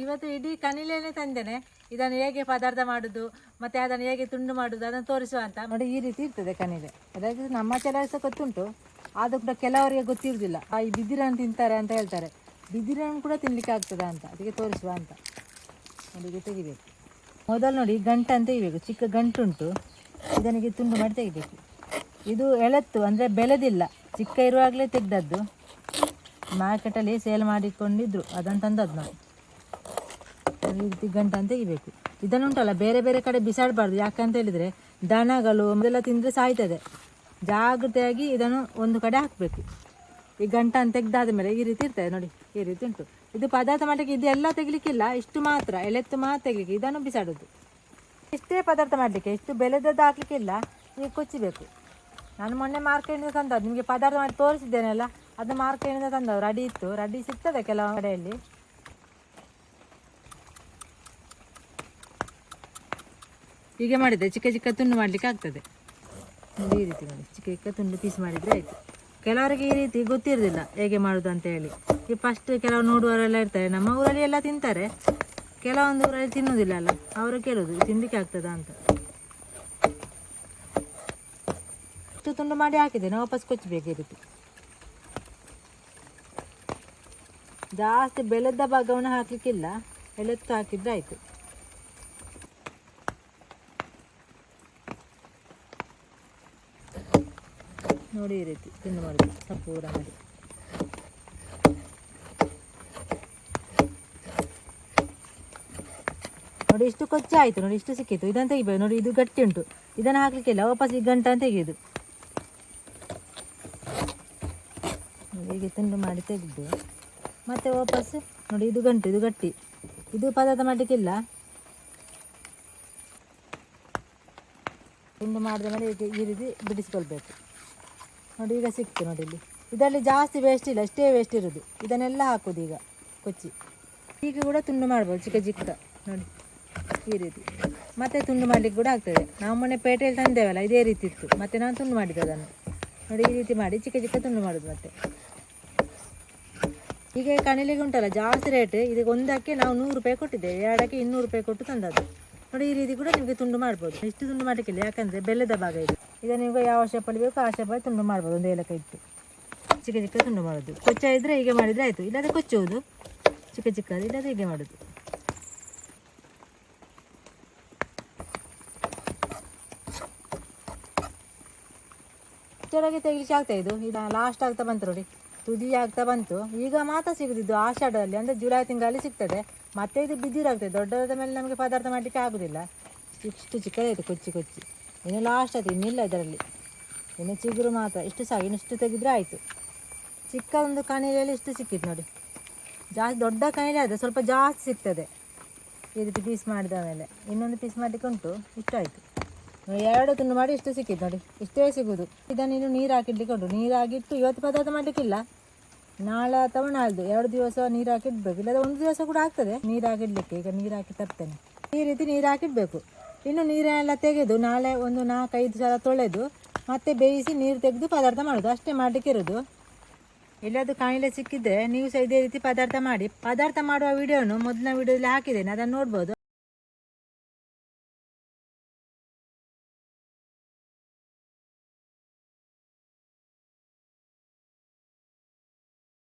ಇವತ್ತು ಇಡೀ ಕನಿಲೇನೆ ತಂದೇನೆ. ಇದನ್ನು ಹೇಗೆ ಪದಾರ್ಥ ಮಾಡುದು ಮತ್ತೆ ಅದನ್ನು ಹೇಗೆ ತುಂಡು ಮಾಡುದು ಅದನ್ನು ತೋರಿಸುವ ಅಂತ. ನೋಡಿ ಈ ರೀತಿ ಇರ್ತದೆ ಕನಿಲೆ. ಅದಕ್ಕೆ ನಮ್ಮ ಕೆಲಸ ಗೊತ್ತುಂಟು, ಆದರೂ ಕೂಡ ಕೆಲವರಿಗೆ ಗೊತ್ತಿರುವುದಿಲ್ಲ. ಈ ಬಿದಿರನ್ನು ತಿಂತಾರೆ ಅಂತ ಹೇಳ್ತಾರೆ. ಬಿದಿರನ್ನು ಕೂಡ ತಿನ್ಲಿಕ್ಕೆ ಆಗ್ತದ ಅಂತ, ಅದಕ್ಕೆ ತೋರಿಸುವ ಅಂತ. ನೋಡಿ ಇದು ತೆಗಿಬೇಕು. ಮೊದಲು ನೋಡಿ ಗಂಟನ್ನು ತೆಗಿಬೇಕು. ಚಿಕ್ಕ ಗಂಟುಂಟು, ಇದನಿಗೆ ತುಂಡು ಮಾಡಿ ತೆಗಿಬೇಕು. ಇದು ಎಳೆತ್ತು ಅಂದರೆ ಬೆಳೆದಿಲ್ಲ, ಚಿಕ್ಕ ಇರುವಾಗಲೇ ತೆಗೆದದ್ದು. ಮಾರ್ಕೆಟಲ್ಲಿ ಸೇಲ್ ಮಾಡಿಕೊಂಡಿದ್ರು, ಅದನ್ನು ತಂದದ್ದು ನಾವು. ಈ ರೀತಿ ಗಂಟನ್ನು ತೆಗಿಬೇಕು. ಇದನ್ನುಂಟಲ್ಲ ಬೇರೆ ಬೇರೆ ಕಡೆ ಬಿಸಾಡಬಾರ್ದು. ಯಾಕಂತ ಹೇಳಿದರೆ ದನಗಳು ಅದೆಲ್ಲ ತಿಂದರೆ ಸಾಯ್ತದೆ. ಜಾಗ್ರತೆಯಾಗಿ ಇದನ್ನು ಒಂದು ಕಡೆ ಹಾಕಬೇಕು. ಈ ಗಂಟನ್ನು ತೆಗೆದಾದ ಮೇಲೆ ಈ ರೀತಿ ಇರ್ತದೆ ನೋಡಿ, ಈ ರೀತಿ ಉಂಟು. ಇದು ಪದಾರ್ಥ ಮಾಡಲಿಕ್ಕೆ ಇದೆಲ್ಲ ತೆಗಿಲಿಕ್ಕಿಲ್ಲ, ಇಷ್ಟು ಮಾತ್ರ, ಎಳೆತ್ತು ಮಾತ್ರ ತೆಗಿಲಿಕ್ಕೆ, ಇದನ್ನು ಬಿಸಾಡೋದು. ಇಷ್ಟೇ ಪದಾರ್ಥ ಮಾಡಲಿಕ್ಕೆ, ಇಷ್ಟು ಬೆಳೆದದ್ದು ಹಾಕಲಿಕ್ಕಿಲ್ಲ. ಈಗ ಕೊಚ್ಚಬೇಕು. ನಾನು ಮೊನ್ನೆ ಮಾರ್ಕೆಟಿಂದ ತಂದದ್ದು, ನಿಮಗೆ ಪದಾರ್ಥ ಮಾಡಿ ತೋರಿಸಿದ್ದೇನಲ್ಲ, ಅದು ಮಾರ್ಕೆಟಿಂದ ತಂದವು. ರೆಡಿ ಇತ್ತು, ರೆಡಿ ಸಿಗ್ತದೆ ಕೆಲವು ಕಡೆಯಲ್ಲಿ. ಹೀಗೆ ಮಾಡಿದರೆ ಚಿಕ್ಕ ಚಿಕ್ಕ ತುಂಡು ಮಾಡಲಿಕ್ಕೆ ಆಗ್ತದೆ. ಈ ರೀತಿ ಮಾಡಿ ಚಿಕ್ಕ ಚಿಕ್ಕ ತುಂಡು ಪೀಸ್ ಮಾಡಿದರೆ ಆಯಿತು. ಕೆಲವರಿಗೆ ಈ ರೀತಿ ಗೊತ್ತಿರೋದಿಲ್ಲ ಹೇಗೆ ಮಾಡೋದು ಅಂತ ಹೇಳಿ. ಈ ಫಸ್ಟ್ ಕೆಲವು ನೋಡುವವರೆಲ್ಲ ಇರ್ತಾರೆ, ನಮ್ಮ ಊರಲ್ಲಿ ಎಲ್ಲ ತಿಂತಾರೆ, ಕೆಲವೊಂದು ಊರಲ್ಲಿ ತಿನ್ನೋದಿಲ್ಲ ಅಲ್ಲ, ಅವರು ಕೇಳೋದು ತಿನ್ನಲಿಕ್ಕೆ ಆಗ್ತದಾ ಅಂತ. ಇಷ್ಟು ತುಂಡು ಮಾಡಿ ಹಾಕಿದ್ದೇನೆ, ವಾಪಸ್ ಕೊಚ್ಚಬೇಕು. ಈ ರೀತಿ ಜಾಸ್ತಿ ಬೆಳೆದ ಭಾಗವನ್ನು ಹಾಕಲಿಕ್ಕಿಲ್ಲ, ಎಳೆತ್ತು ಹಾಕಿದ್ರೆ ಆಯಿತು. ನೋಡಿ ಈ ರೀತಿ ತುಂಡು ಮಾಡೋದು, ಸಪೂರ ಮಾಡಿ. ನೋಡಿ ಇಷ್ಟು ಕೊಚ್ಚೆ ಆಯಿತು. ನೋಡಿ ಇಷ್ಟು ಸಿಕ್ಕಿತ್ತು, ಇದನ್ನು ತೆಗಿಬೇಕು. ನೋಡಿ ಇದು ಗಟ್ಟಿ ಉಂಟು, ಇದನ್ನು ಹಾಕಲಿಕ್ಕಿಲ್ಲ, ವಾಪಸ್ ಈ ಗಂಟನ್ನು ತೆಗೆಯೋದು. ಹೀಗೆ ತುಂಡು ಮಾಡಿ ತೆಗೆದು ಮತ್ತೆ ವಾಪಸ್ ನೋಡಿ ಇದು ಗಂಟು, ಇದು ಗಟ್ಟಿ, ಇದು ಪದಾರ್ಥ ಮಾಡಲಿಕ್ಕಿಲ್ಲ. ತುಂಡು ಮಾಡಿದ ಮೇಲೆ ಈ ರೀತಿ ಬಿಡಿಸ್ಕೊಳ್ಬೇಕು. ನೋಡಿ ಈಗ ಸಿಕ್ತು ನೋಡಿ ಇಲ್ಲಿ. ಇದರಲ್ಲಿ ಜಾಸ್ತಿ ವೇಸ್ಟ್ ಇಲ್ಲ, ಇಷ್ಟೇ ವೇಸ್ಟ್ ಇರೋದು. ಇದನ್ನೆಲ್ಲ ಹಾಕೋದು ಈಗ ಕೊಚ್ಚಿ. ಈಗ ಕೂಡ ತುಂಡು ಮಾಡ್ಬೋದು ಚಿಕ್ಕ ಚಿಕ್ಕ ನೋಡಿ ಈ ರೀತಿ. ಮತ್ತೆ ತುಂಡು ಮಾಡಲಿಕ್ಕೆ ಕೂಡ ಆಗ್ತದೆ. ನಾವು ಮೊನ್ನೆ ಪೇಟೆಯಲ್ಲಿ ತಂದೇವಲ್ಲ, ಇದೇ ರೀತಿ ಇತ್ತು, ಮತ್ತೆ ನಾನು ತುಂಡು ಮಾಡಿದ್ದು ಅದನ್ನು. ನೋಡಿ ಈ ರೀತಿ ಮಾಡಿ ಚಿಕ್ಕ ಚಿಕ್ಕ ತುಂಡು ಮಾಡೋದು. ಮತ್ತೆ ಈಗ ಕಣಿಲೆಗೆ ಉಂಟಲ್ಲ ಜಾಸ್ತಿ ರೇಟ್, ಇದಕ್ಕೆ ಒಂದಕ್ಕೆ ನಾವು 100 ರೂಪಾಯಿ ಕೊಟ್ಟಿದ್ದೇವೆ, ಎರಡಕ್ಕೆ 200 ರೂಪಾಯಿ ಕೊಟ್ಟು ತಂದದ್ದು. ನೋಡಿ ಈ ರೀತಿ ಕೂಡ ನಿಮಗೆ ತುಂಡು ಮಾಡ್ಬೋದು. ಇಷ್ಟು ತುಂಡು ಮಾಡಲಿಕ್ಕಿಲ್ಲ, ಯಾಕಂದರೆ ಬೆಲ್ಲದ ಭಾಗ ಇದು. ಈಗ ನಿಮಗೆ ಯಾವ ಶೇಪಲ್ಲಿ ಬೇಕು ಆ ಶೇಪಲ್ಲಿ ತುಂಡು ಮಾಡ್ಬೋದು. ಒಂದು ಏಲಕ್ಕಿ ಇಟ್ಟು ಚಿಕ್ಕ ಚಿಕ್ಕ ತುಂಡು ಮಾಡೋದು. ಕೊಚ್ಚ ಇದ್ದರೆ ಹೀಗೆ ಮಾಡಿದರೆ ಆಯಿತು, ಇಲ್ಲದೆ ಕೊಚ್ಚುವುದು ಚಿಕ್ಕ ಚಿಕ್ಕದು, ಇಲ್ಲದೆ ಹೀಗೆ ಮಾಡೋದು. ಇಷ್ಟರೊಳಗೆ ತೆಗಿಲಿಕ್ಕೆ ಆಗ್ತಾ ಇದು. ಈಗ ಲಾಸ್ಟ್ ಆಗ್ತಾ ಬಂತು ನೋಡಿ, ತುದಿ ಆಗ್ತಾ ಬಂತು. ಈಗ ಮಾತ್ರ ಸಿಗುದಿದ್ದು ಆಷಾಢದಲ್ಲಿ, ಅಂದರೆ ಜುಲೈ ತಿಂಗಳಲ್ಲಿ ಸಿಗ್ತದೆ. ಮತ್ತೆ ಇದು ಬಿದಿರಾಗ್ತದೆ. ದೊಡ್ಡದಾದ ಮೇಲೆ ನಮಗೆ ಪದಾರ್ಥ ಮಾಡಲಿಕ್ಕೆ ಆಗೋದಿಲ್ಲ. ಇಷ್ಟು ಚಿಕ್ಕದಾಯಿತು ಕೊಚ್ಚಿ ಕೊಚ್ಚಿ. ಇನ್ನು ಲಾಸ್ಟ್ ಆಯ್ತು, ಇನ್ನಿಲ್ಲ ಇದರಲ್ಲಿ, ಇನ್ನು ಚಿಗುರು ಮಾತ್ರ. ಇಷ್ಟು ಸಾಕು, ಇನ್ನಿಷ್ಟು ತೆಗೆದ್ರೆ ಆಯಿತು. ಚಿಕ್ಕ ಒಂದು ಕಣಿಲೆಯಲ್ಲಿ ಇಷ್ಟು ಸಿಕ್ಕಿತ್ತು ನೋಡಿ. ಜಾಸ್ತಿ ದೊಡ್ಡ ಕಣಿಲೆ ಆದರೆ ಸ್ವಲ್ಪ ಜಾಸ್ತಿ ಸಿಗ್ತದೆ. ಈ ರೀತಿ ಪೀಸ್ ಮಾಡಿದ ಮೇಲೆ ಇನ್ನೊಂದು ಪೀಸ್ ಮಾಡಲಿಕ್ಕೆ ಉಂಟು. ಇಷ್ಟು ಆಯಿತು. ಎರಡು ತುಂಡು ಮಾಡಿ ಇಷ್ಟು ಸಿಕ್ಕಿತ್ತು ನೋಡಿ, ಇಷ್ಟೇ ಸಿಗೋದು. ಇದನ್ನು ಇನ್ನು ನೀರು ಹಾಕಿಡ್ಲಿಕ್ಕೆ ಉಂಟು. ನೀರು ಹಾಕಿಟ್ಟು ಇವತ್ತು ಪದಾರ್ಥ ಮಾಡಲಿಕ್ಕಿಲ್ಲ, ನಾಳೆ ಅಥವಾ ನಾಳ್ದು 2 ದಿವಸ ನೀರು ಹಾಕಿಡ್ಬೇಕು. ಇಲ್ಲದ 1 ದಿವಸ ಕೂಡ ಆಗ್ತದೆ ನೀರು ಹಾಕಿಡ್ಲಿಕ್ಕೆ. ಈಗ ನೀರು ಹಾಕಿ ತರ್ತೇನೆ. ಈ ರೀತಿ ನೀರು ಹಾಕಿಡಬೇಕು. ಇನ್ನು ನೀರೆಲ್ಲ ತೆಗೆದು ನಾಳೆ ಒಂದು 4-5 ಸಲ ತೊಳೆದು ಮತ್ತೆ ಬೇಯಿಸಿ ನೀರು ತೆಗೆದು ಪದಾರ್ಥ ಮಾಡೋದು, ಅಷ್ಟೇ ಮಾಡಲಿಕ್ಕೆ ಇರೋದು. ಎಲ್ಲದು ಕಾಯಿಲೆ ಸಿಕ್ಕಿದ್ರೆ ನೀವು ಸಹ ಇದೇ ರೀತಿ ಪದಾರ್ಥ ಮಾಡಿ. ಪದಾರ್ಥ ಮಾಡುವ ವಿಡಿಯೋನು ಮೊದಲಿನ ವಿಡಿಯೋದಲ್ಲಿ ಹಾಕಿದ್ದೇನೆ, ಅದನ್ನು ನೋಡ್ಬೋದು.